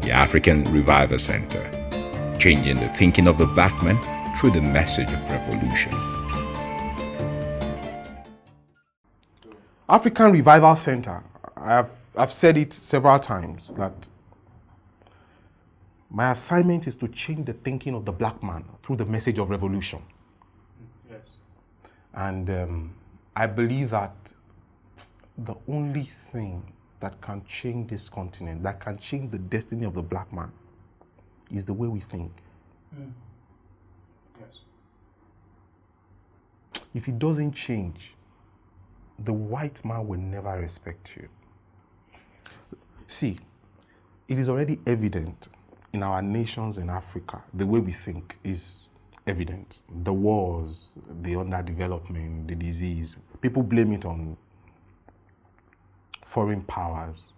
the African Revival Center, changing the thinking of the black man through the message of revolution. African Revival Center, I've said it several times that my assignment is to change the thinking of the black man through the message of revolution. Yes. And I believe that the only thing that can change this continent, that can change the destiny of the black man, is the way we think. Yes. If it doesn't change, the white man will never respect you. See, it is already evident in our nations in Africa, the way we think is evident. The wars, the underdevelopment, the disease, people blame it on foreign powers.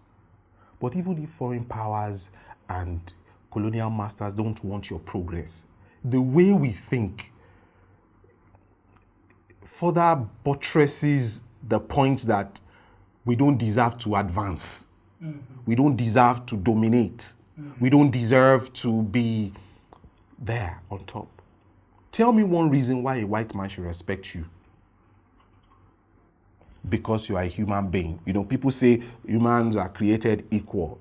But even if foreign powers and colonial masters don't want your progress, the way we think further buttresses the point that we don't deserve to advance. We don't deserve to dominate. We don't deserve to be there on top. Tell me one reason why a white man should respect you. Because you are a human being. You know, people say humans are created equal.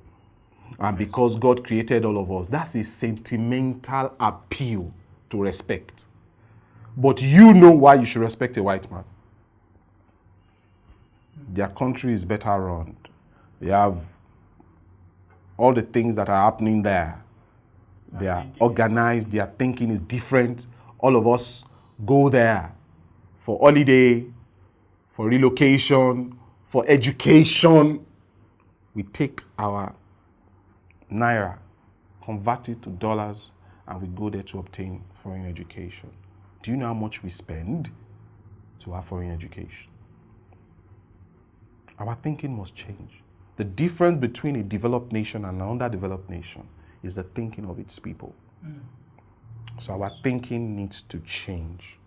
And because God created all of us, that's a sentimental appeal to respect. But you know why you should respect a white man. Their country is better run. They have all the things that are happening there. They are organized, their thinking is different. All of us go there for holiday, for relocation, for education. We take our naira, convert it to dollars, and we go there to obtain foreign education. Do you know how much we spend to have foreign education? Our thinking must change. The difference between a developed nation and an underdeveloped nation is the thinking of its people. So our thinking needs to change.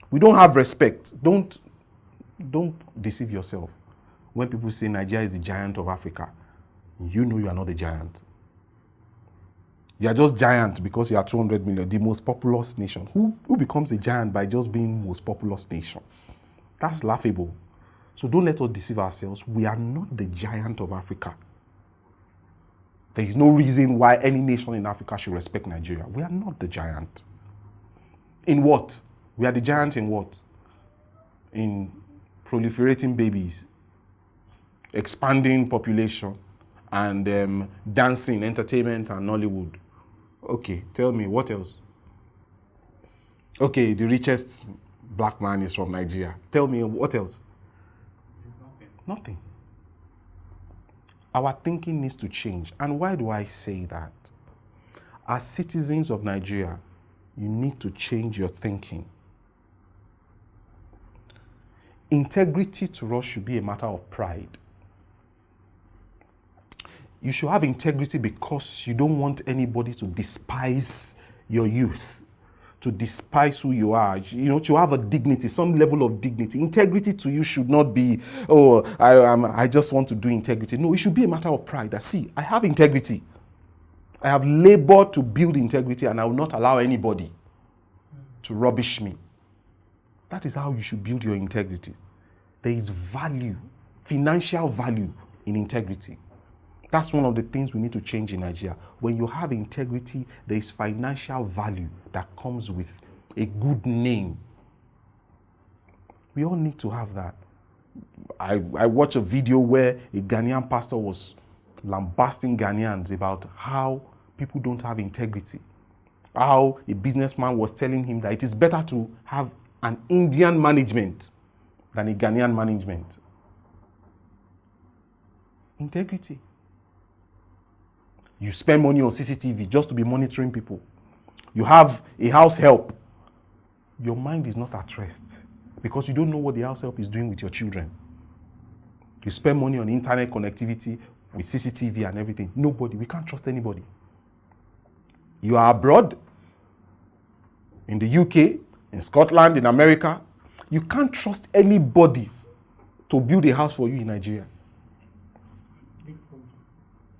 We don't have respect. Don't deceive yourself. When people say Nigeria is the giant of Africa, you know you are not the giant. You are just giant because you are 200 million, the most populous nation. Who becomes a giant by just being most populous nation? That's laughable. So don't let us deceive ourselves. We are not the giant of Africa. There is no reason why any nation in Africa should respect Nigeria. We are not the giant. In what? We are the giant in what? In proliferating babies, expanding population, and dancing, entertainment, and Nollywood. Okay, tell me, what else? Okay, the richest black man is from Nigeria. Tell me, what else? Nothing. Our thinking needs to change. And why do I say that? As citizens of Nigeria, you need to change your thinking. Integrity to us should be a matter of pride. You should have integrity because you don't want anybody to despise your youth, to despise who you are, you know, to have a dignity, some level of dignity. Integrity to you should not be, oh, I just want to do integrity. No, it should be a matter of pride. That, see, I have integrity. I have labored to build integrity, and I will not allow anybody to rubbish me. That is how you should build your integrity. There is value, financial value in integrity. That's one of the things we need to change in Nigeria. When you have integrity, there is financial value that comes with a good name. We all need to have that. I watched a video where a Ghanaian pastor was lambasting Ghanaians about how people don't have integrity. How a businessman was telling him that it is better to have an Indian management than a Ghanaian management. Integrity. You spend money on CCTV just to be monitoring people. You have a house help. Your mind is not at rest because you don't know what the house help is doing with your children. You spend money on internet connectivity with CCTV and everything. Nobody, we can't trust anybody. You are abroad, in the UK, in Scotland, in America. You can't trust anybody to build a house for you in Nigeria.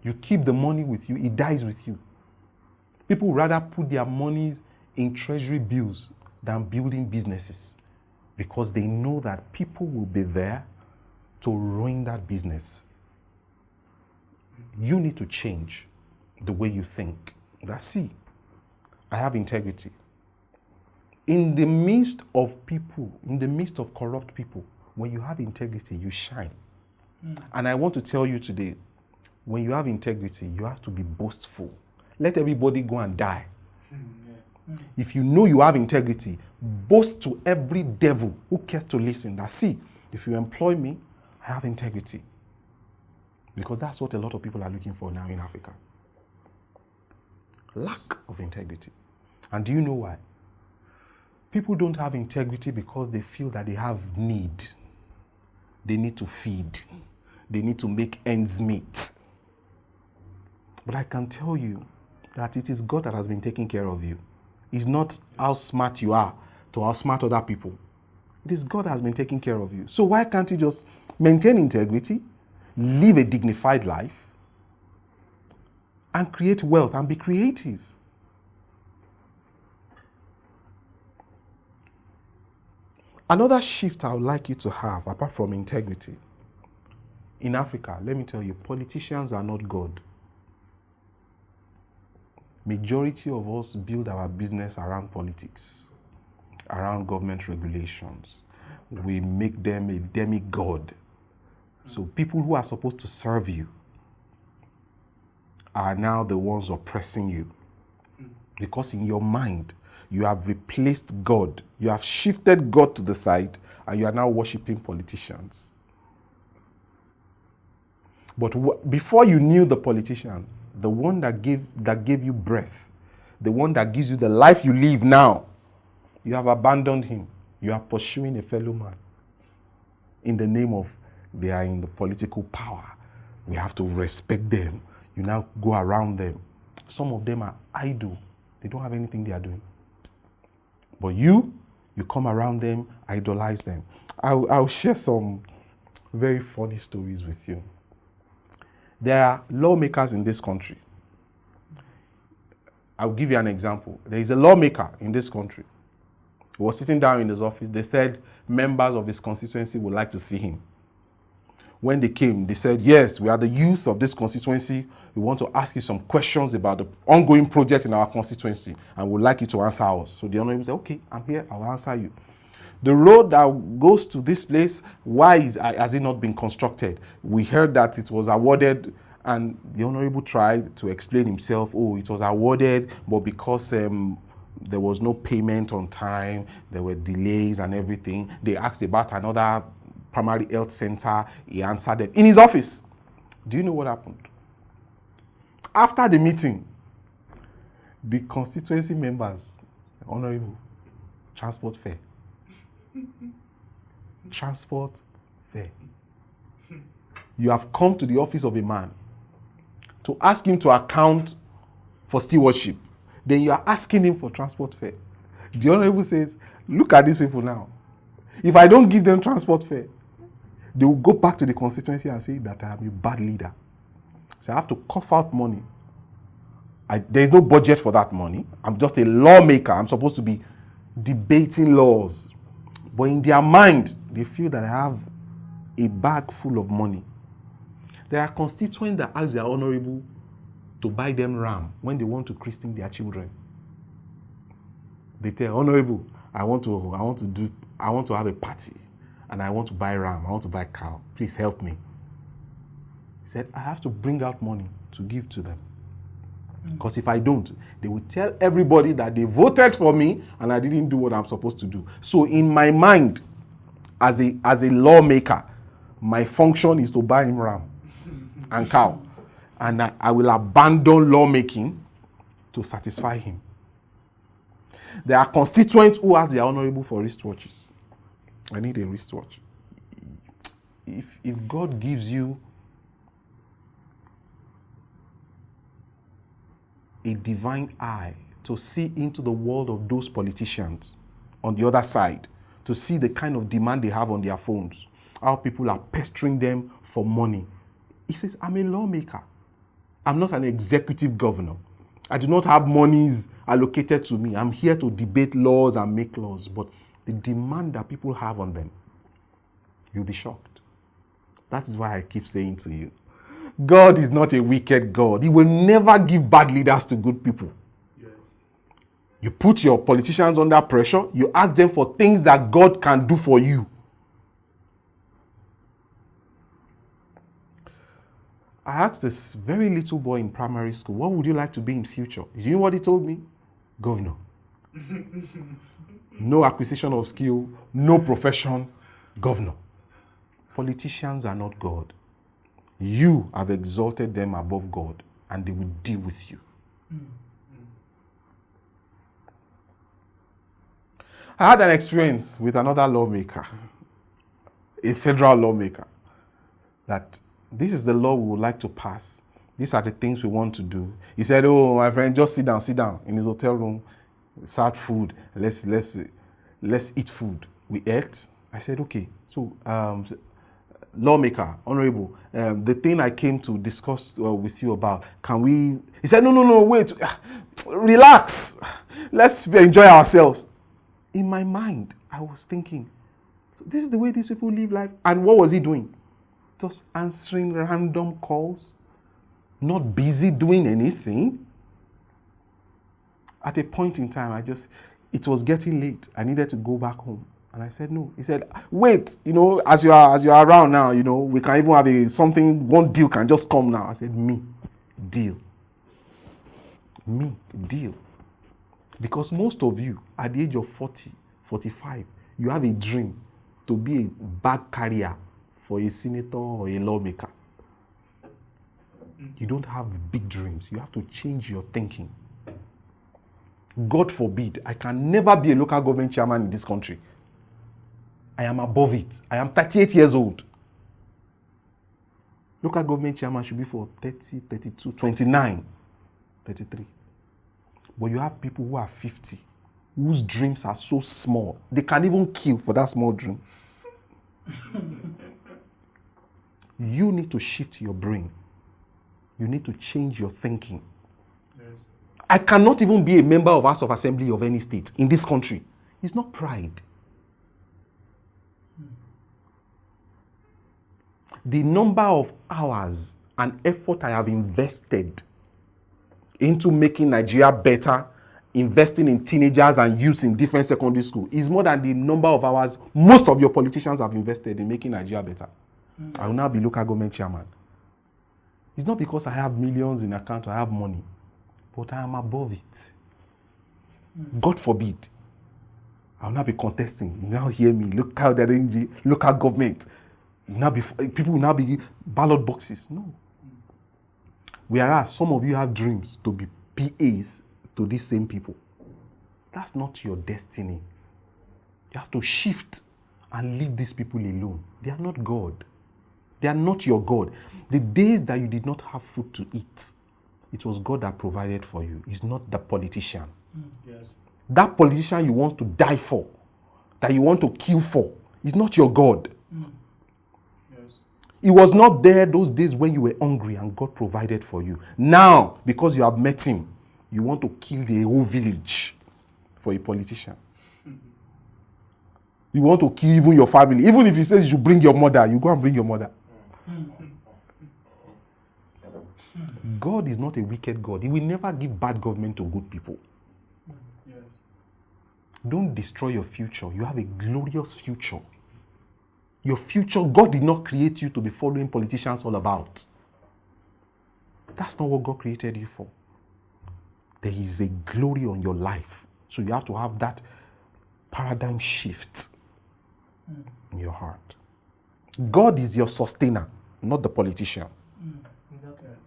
You keep the money with you, it dies with you. People rather put their monies in treasury bills than building businesses because they know that people will be there to ruin that business. You need to change the way you think. See, I have integrity. In the midst of people, in the midst of corrupt people, when you have integrity, you shine. And I want to tell you today, when you have integrity, you have to be boastful. Let everybody go and die. If you know you have integrity, boast to every devil who cares to listen. See, if you employ me, I have integrity. Because that's what a lot of people are looking for now in Africa. Lack of integrity. And do you know why? People don't have integrity because they feel that they have need. They need to feed. They need to make ends meet. But I can tell you that it is God that has been taking care of you. It's not how smart you are to outsmart other people. It is God that has been taking care of you. So why can't you just maintain integrity, live a dignified life, and create wealth and be creative? Another shift I would like you to have, apart from integrity, in Africa, let me tell you, politicians are not God. Majority of us build our business around politics, around government regulations. We make them a demigod. So people who are supposed to serve you are now the ones oppressing you. Because in your mind, you have replaced God. You have shifted God to the side, and you are now worshiping politicians. But before you knew the politician, the one that gave you breath, the one that gives you the life you live now, you have abandoned him. You are pursuing a fellow man in the name of they are in the political power. We have to respect them. You now go around them. Some of them are idle. They don't have anything they are doing. But you come around them, idolize them. I'll share some very funny stories with you. There are lawmakers in this country. I'll give you an example. There is a lawmaker in this country. He was sitting down in his office. They said members of his constituency would like to see him. When they came, they said, yes, we are the youth of this constituency. We want to ask you some questions about the ongoing project in our constituency, and we'd like you to answer us. So the honorable said, okay, I'm here, I'll answer you. The road that goes to this place, why has it not been constructed? We heard that it was awarded, and the honorable tried to explain himself. Oh, it was awarded, but because there was no payment on time, there were delays and everything. They asked about another primary health center. He answered them in his office. Do you know what happened? After the meeting, the constituency members, honorable, transport fare. Transport fare. You have come to the office of a man to ask him to account for stewardship. Then you are asking him for transport fare. The honorable says, look at these people now. If I don't give them transport fare, they will go back to the constituency and say that I am a bad leader. So I have to cough out money. There is no budget for that money. I'm just a lawmaker. I'm supposed to be debating laws. But in their mind, they feel that I have a bag full of money. There are constituents that ask their honorable to buy them ram when they want to christen their children. They tell honorable, I want to have a party, and I want to buy ram, I want to buy cow. Please help me. He said, I have to bring out money to give to them. Because if I don't, they will tell everybody that they voted for me and I didn't do what I'm supposed to do. So in my mind, as a lawmaker, my function is to buy him ram and cow. And I will abandon lawmaking to satisfy him. There are constituents who ask their honorable for wristwatches. I need a wristwatch. If God gives you a divine eye to see into the world of those politicians on the other side, to see the kind of demand they have on their phones, how people are pestering them for money. He says, I'm a lawmaker. I'm not an executive governor. I do not have monies allocated to me. I'm here to debate laws and make laws. But the demand that people have on them, you'll be shocked. That is why I keep saying to you, God is not a wicked God. He will never give bad leaders to good people. Yes. You put your politicians under pressure. You ask them for things that God can do for you. I asked this very little boy in primary school, what would you like to be in future? You know what he told me? Governor. No acquisition of skill, no profession, governor. Politicians are not God. You have exalted them above God, and they will deal with you. I had an experience with another lawmaker, a federal lawmaker, that this is the law we would like to pass. These are the things we want to do. He said, oh, my friend, just sit down in his hotel room, serve food, let's eat food. We ate. I said, okay. So, lawmaker, honorable, the thing I came to discuss with you about, can we... He said, no, wait, relax. Let's enjoy ourselves. In my mind, I was thinking, so this is the way these people live life. And what was he doing? Just answering random calls, not busy doing anything. At a point in time, it was getting late. I needed to go back home. And I said, no. He said, wait, as you are around now, we can even have one deal can just come now. I said, me, deal. Me, deal. Because most of you, at the age of 40, 45, you have a dream to be a bag carrier for a senator or a lawmaker. You don't have big dreams. You have to change your thinking. God forbid, I can never be a local government chairman in this country. I am above it. I am 38 years old. Local government chairman should be for 30, 32, 29, 33. But you have people who are 50, whose dreams are so small, they can even kill for that small dream. You need to shift your brain. You need to change your thinking. Yes. I cannot even be a member of House of Assembly of any state in this country. It's not pride. The number of hours and effort I have invested into making Nigeria better, investing in teenagers and youths in different secondary schools, is more than the number of hours most of your politicians have invested in making Nigeria better. I will now be local government chairman. It's not because I have millions in account or I have money, but I am above it. God forbid, I will not be contesting. You now hear me, local government. People will now be ballot boxes. No. Whereas some of you have dreams to be PAs to these same people. That's not your destiny. You have to shift and leave these people alone. They are not God. They are not your God. The days that you did not have food to eat, it was God that provided for you. It's not the politician. Yes. That politician you want to die for, that you want to kill for, is not your God. Yes. He was not there those days when you were hungry and God provided for you. Now, because you have met him, you want to kill the whole village for a politician. You want to kill even your family. Even if he says you should bring your mother, you go and bring your mother. God is not a wicked God. He will never give bad government to good people. Yes. Don't destroy your future. You have a glorious future. Your future, God did not create you to be following politicians all about. That's not what God created you for. There is a glory on your life. So you have to have that paradigm shift in your heart. God is your sustainer, not the politician. Exactly. Yes.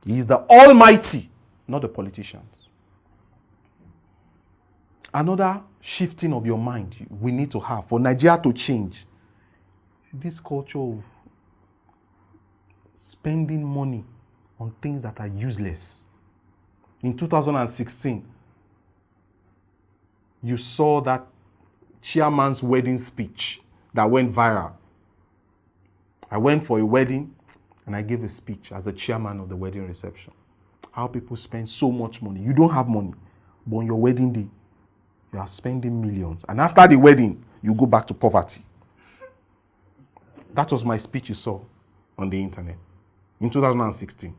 He is the Almighty, not the politicians. Another shifting of your mind we need to have for Nigeria to change. This culture of spending money on things that are useless. In 2016, you saw that chairman's wedding speech that went viral. I went for a wedding and I gave a speech as the chairman of the wedding reception. How people spend so much money. You don't have money, but on your wedding day, you are spending millions. And after the wedding, you go back to poverty. That was my speech you saw on the internet in 2016.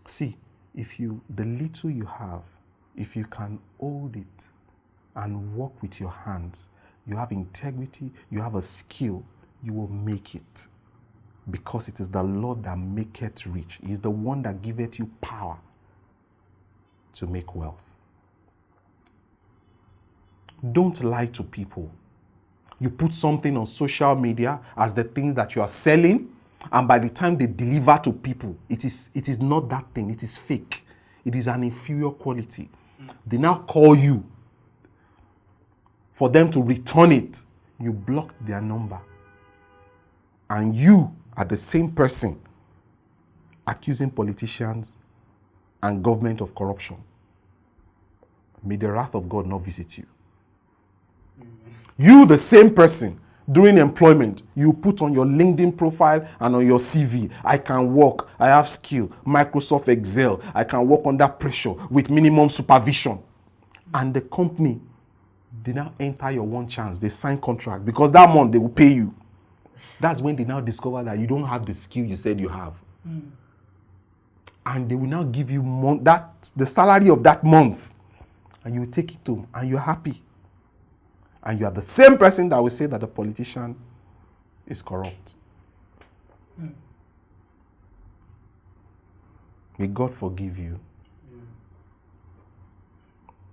See, the little you have, if you can hold it and work with your hands, you have integrity, you have a skill, you will make it. Because it is the Lord that maketh rich. He is the one that giveth you power to make wealth. Don't lie to people. You put something on social media as the things that you are selling, and by the time they deliver to people, it is not that thing. It is fake. It is an inferior quality. They now call you for them to return it. You block their number. And you are the same person accusing politicians and government of corruption. May the wrath of God not visit you. You, the same person, during employment, you put on your LinkedIn profile and on your CV, I can work, I have skill, Microsoft Excel, I can work under pressure with minimum supervision. And the company, they now enter your one chance, they sign contract, because that month they will pay you. That's when they now discover that you don't have the skill you said you have. And they will now give you the salary of that month. And you will take it home and you're happy. And you are the same person that will say that the politician is corrupt. May God forgive you.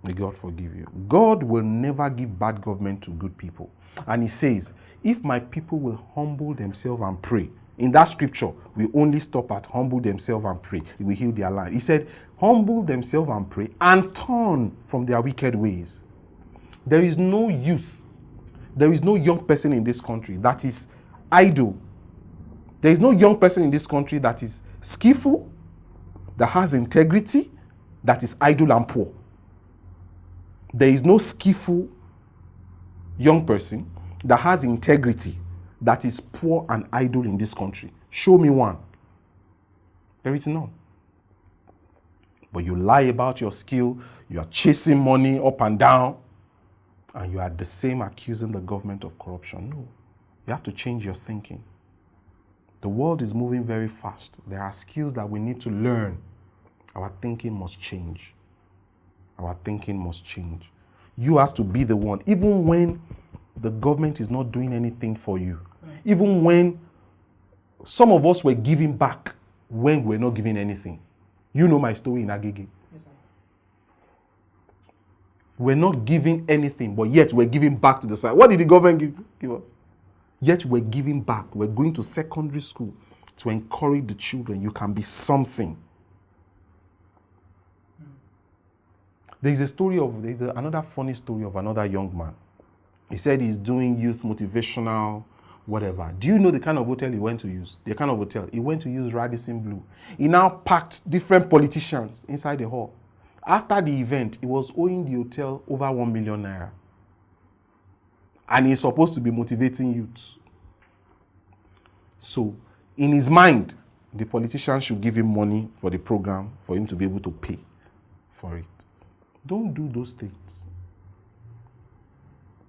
May God forgive you. God will never give bad government to good people. And he says, if my people will humble themselves and pray. In that scripture, we only stop at humble themselves and pray. It will heal their land. He said, humble themselves and pray and turn from their wicked ways. There is no youth, there is no young person in this country that is idle. There is no young person in this country that is skillful, that has integrity, that is idle and poor. There is no skillful young person that has integrity, that is poor and idle in this country. Show me one. There is none. But you lie about your skill, you are chasing money up and down, and you are the same accusing the government of corruption. No. You have to change your thinking. The world is moving very fast. There are skills that we need to learn. Our thinking must change. Our thinking must change. You have to be the one, even when the government is not doing anything for you. Even when some of us were giving back when we're not giving anything. You know my story in Agege. We're not giving anything, but yet we're giving back to the side. What did the government give us? Yet we're giving back. We're going to secondary school to encourage the children. You can be something. There's another funny story of another young man. He said he's doing youth motivational, whatever. Do you know the kind of hotel he went to use? The kind of hotel he went to use, Radisson Blu. He now packed different politicians inside the hall. After the event, he was owing the hotel over 1 million naira. And he's supposed to be motivating youth. So, in his mind, the politician should give him money for the program for him to be able to pay for it. Don't do those things.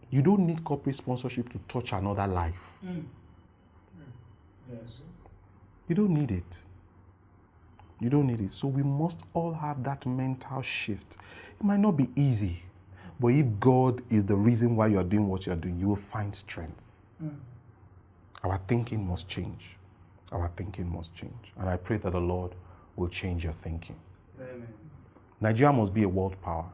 You don't need corporate sponsorship to touch another life. Yes. You don't need it. You don't need it. So we must all have that mental shift. It might not be easy, but if God is the reason why you are doing what you are doing, you will find strength. Our thinking must change. Our thinking must change. And I pray that the Lord will change your thinking. Amen. Nigeria must be a world power.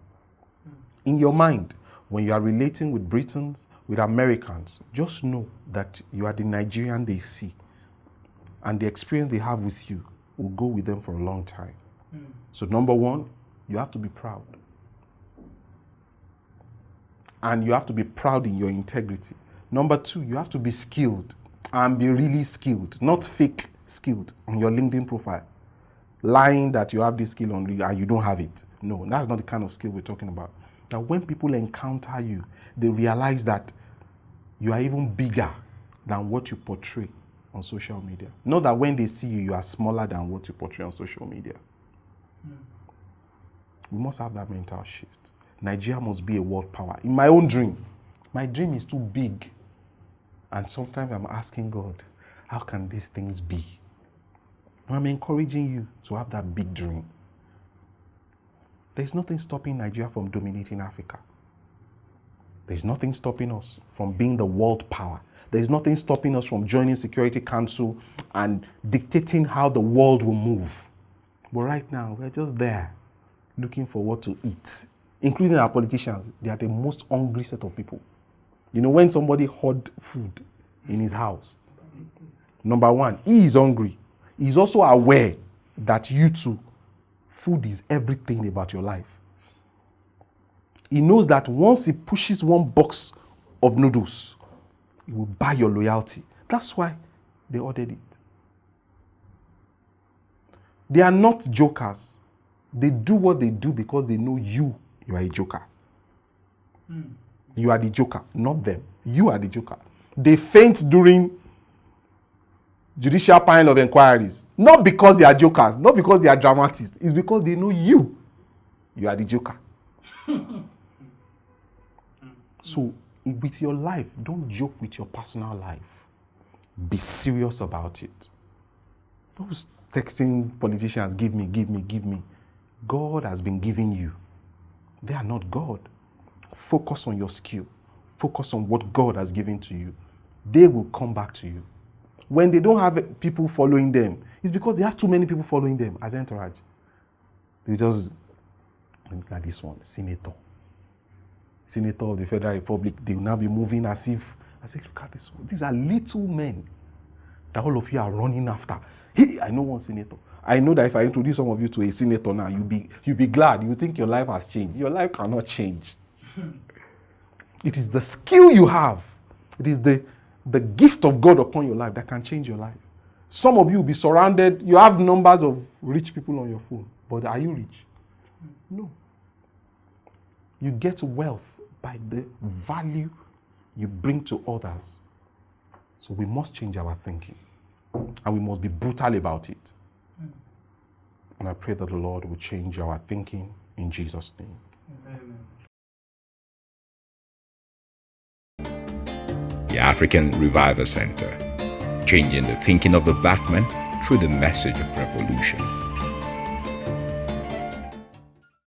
In your mind, when you are relating with Britons, with Americans, just know that you are the Nigerian they see. And the experience they have with you will go with them for a long time. So number one, you have to be proud. And you have to be proud in your integrity. Number two, you have to be skilled and be really skilled, not fake skilled on your LinkedIn profile. Lying that you have this skill on and you don't have it. No, that's not the kind of skill we're talking about. Now, when people encounter you, they realize that you are even bigger than what you portray on social media. Not that when they see you, you are smaller than what you portray on social media. We must have that mental shift. Nigeria must be a world power. In my own dream, my dream is too big. And sometimes I'm asking God, how can these things be? And I'm encouraging you to have that big dream. There's nothing stopping Nigeria from dominating Africa. There's nothing stopping us from being the world power. There's nothing stopping us from joining Security Council and dictating how the world will move. But right now, we're just there looking for what to eat, including our politicians. They are the most hungry set of people. You know, when somebody hoard food in his house, number one, he is hungry. He's also aware that you too, food is everything about your life. He knows that once he pushes one box of noodles, he will buy your loyalty. That's why they ordered it. They are not jokers. They do what they do because they know you are a joker. You are the joker, not them. You are the joker. They faint during judicial panel of inquiries. Not because they are jokers, not because they are dramatists. It's because they know you are the joker. So, with your life, don't joke with your personal life. Be serious about it. Those texting politicians, give me, give me, give me. God has been giving you. They are not God. Focus on your skill. Focus on what God has given to you. They will come back to you. When they don't have people following them, it's because they have too many people following them as entourage. They just, look at this one, senator of the Federal Republic, they will now be moving as if, look at this one. These are little men that all of you are running after. Hey, I know one senator. I know that if I introduce some of you to a senator now, you'll be glad. You think your life has changed. Your life cannot change. It is the skill you have. It is the gift of God upon your life that can change your life. Some of you will be surrounded. You have numbers of rich people on your phone. But are you rich? No. You get wealth by the value you bring to others. So we must change our thinking. And we must be brutal about it. And I pray that the Lord will change our thinking in Jesus' name. Amen. The African Revival Center, changing the thinking of the black man through the message of revolution.